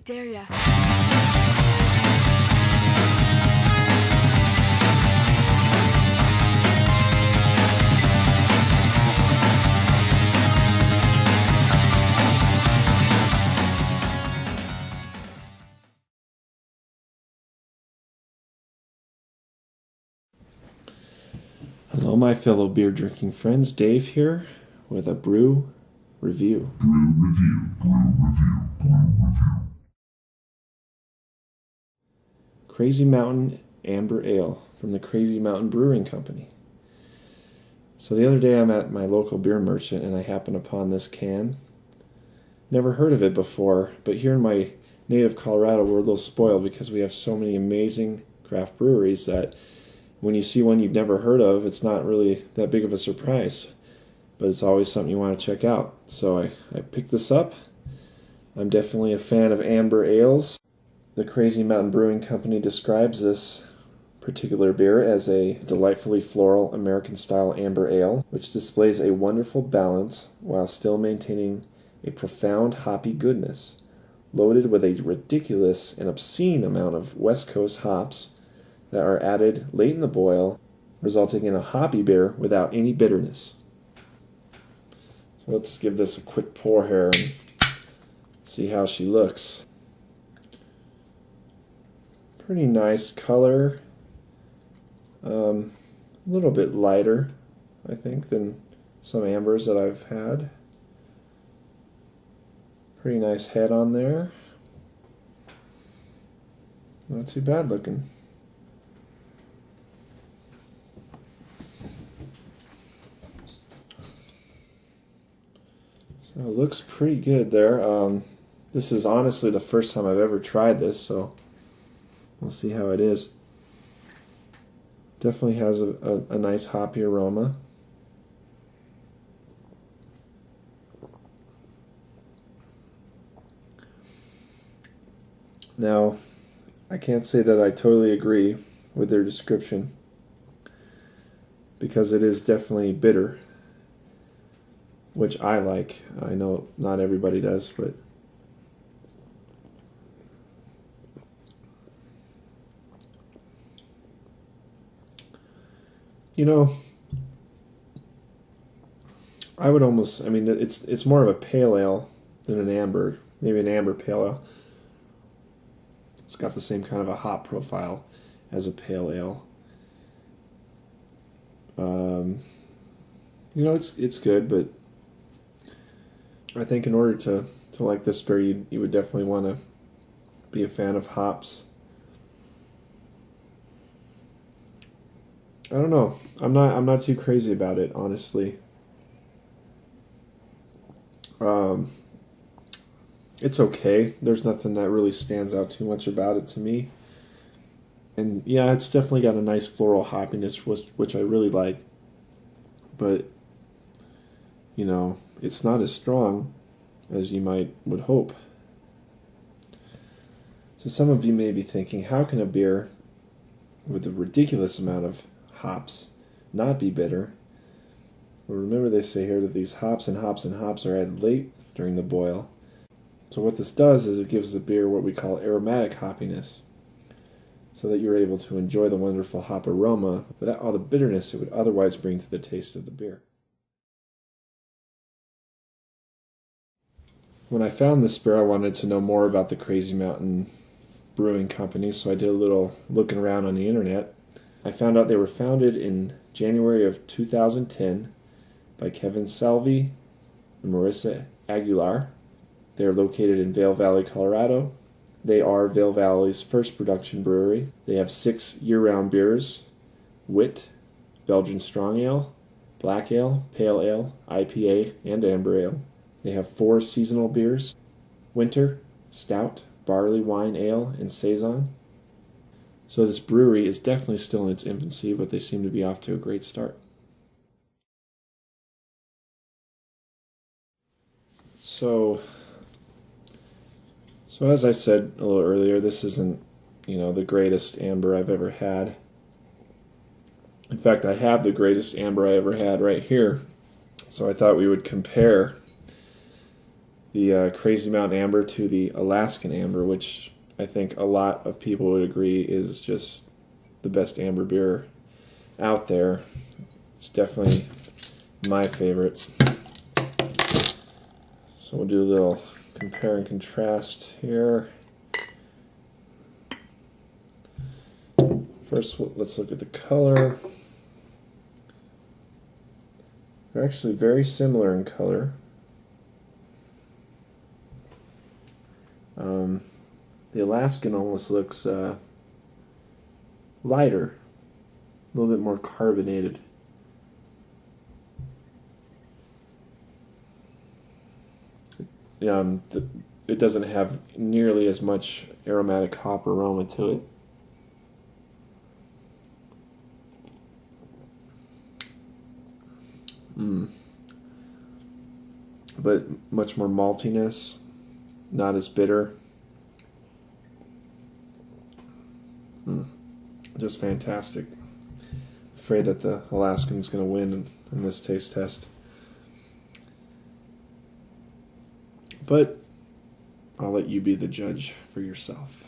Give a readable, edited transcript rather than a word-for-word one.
dare ya. Hello, my fellow beer drinking friends. Dave here with a brew review. Crazy Mountain Amber Ale from the Crazy Mountain Brewing Company. So the other day I'm at my local beer merchant and I happened upon this can. Never heard of it before, but here in my native Colorado we're a little spoiled because we have so many amazing craft breweries that when you see one you've never heard of, it's not really that big of a surprise, but it's always something you want to check out. So I picked this up. I'm definitely a fan of amber ales. The Crazy Mountain Brewing Company describes this particular beer as a delightfully floral American-style amber ale, which displays a wonderful balance while still maintaining a profound hoppy goodness, loaded with a ridiculous and obscene amount of West Coast hops that are added late in the boil, resulting in a hoppy beer without any bitterness. So let's give this a quick pour here and see how she looks. Pretty nice color. A little bit lighter, I think, than some ambers that I've had. Pretty nice head on there. Not too bad looking. So it looks pretty good there. This is honestly the first time I've ever tried this, so we'll see how it is. Definitely has a nice hoppy aroma. Now, I can't say that I totally agree with their description because it is definitely bitter, which I like. I know not everybody does, but you know, I would almost, I mean, it's more of a pale ale than an amber, maybe an amber pale ale. It's got the same kind of a hop profile as a pale ale. You know, it's good, but I think in order to like this beer, you would definitely want to be a fan of hops. I don't know. I'm not too crazy about it, honestly. It's okay. There's nothing that really stands out too much about it to me. And yeah, it's definitely got a nice floral hoppiness, which I really like. But you know, it's not as strong as you would hope. So some of you may be thinking, how can a beer with a ridiculous amount of hops not be bitter? Well, remember they say here that these hops and hops and hops are added late during the boil. So what this does is it gives the beer what we call aromatic hoppiness, so that you're able to enjoy the wonderful hop aroma without all the bitterness it would otherwise bring to the taste of the beer. When I found this beer, I wanted to know more about the Crazy Mountain Brewing Company, so I did a little looking around on the internet. I found out they were founded in January of 2010 by Kevin Salvi and Marissa Aguilar. They are located in Vail Valley, Colorado. They are Vail Valley's first production brewery. They have 6 year-round beers: Wit, Belgian Strong Ale, Black Ale, Pale Ale, IPA, and Amber Ale. They have 4 seasonal beers: Winter, Stout, Barley Wine Ale, and Saison. So this brewery is definitely still in its infancy, but they seem to be off to a great start. So as I said a little earlier, this isn't, the greatest amber I've ever had. In fact, I have the greatest amber I ever had right here. So I thought we would compare the Crazy Mountain Amber to the Alaskan Amber, which I think a lot of people would agree is just the best amber beer out there. It's definitely my favorite. So we'll do a little compare and contrast here. First, let's look at the color. They're actually very similar in color. The Alaskan almost looks lighter, a little bit more carbonated. It doesn't have nearly as much aromatic hop aroma to it. But much more maltiness, not as bitter. Just fantastic. Afraid that the Alaskan's going to win in this taste test. But I'll let you be the judge for yourself.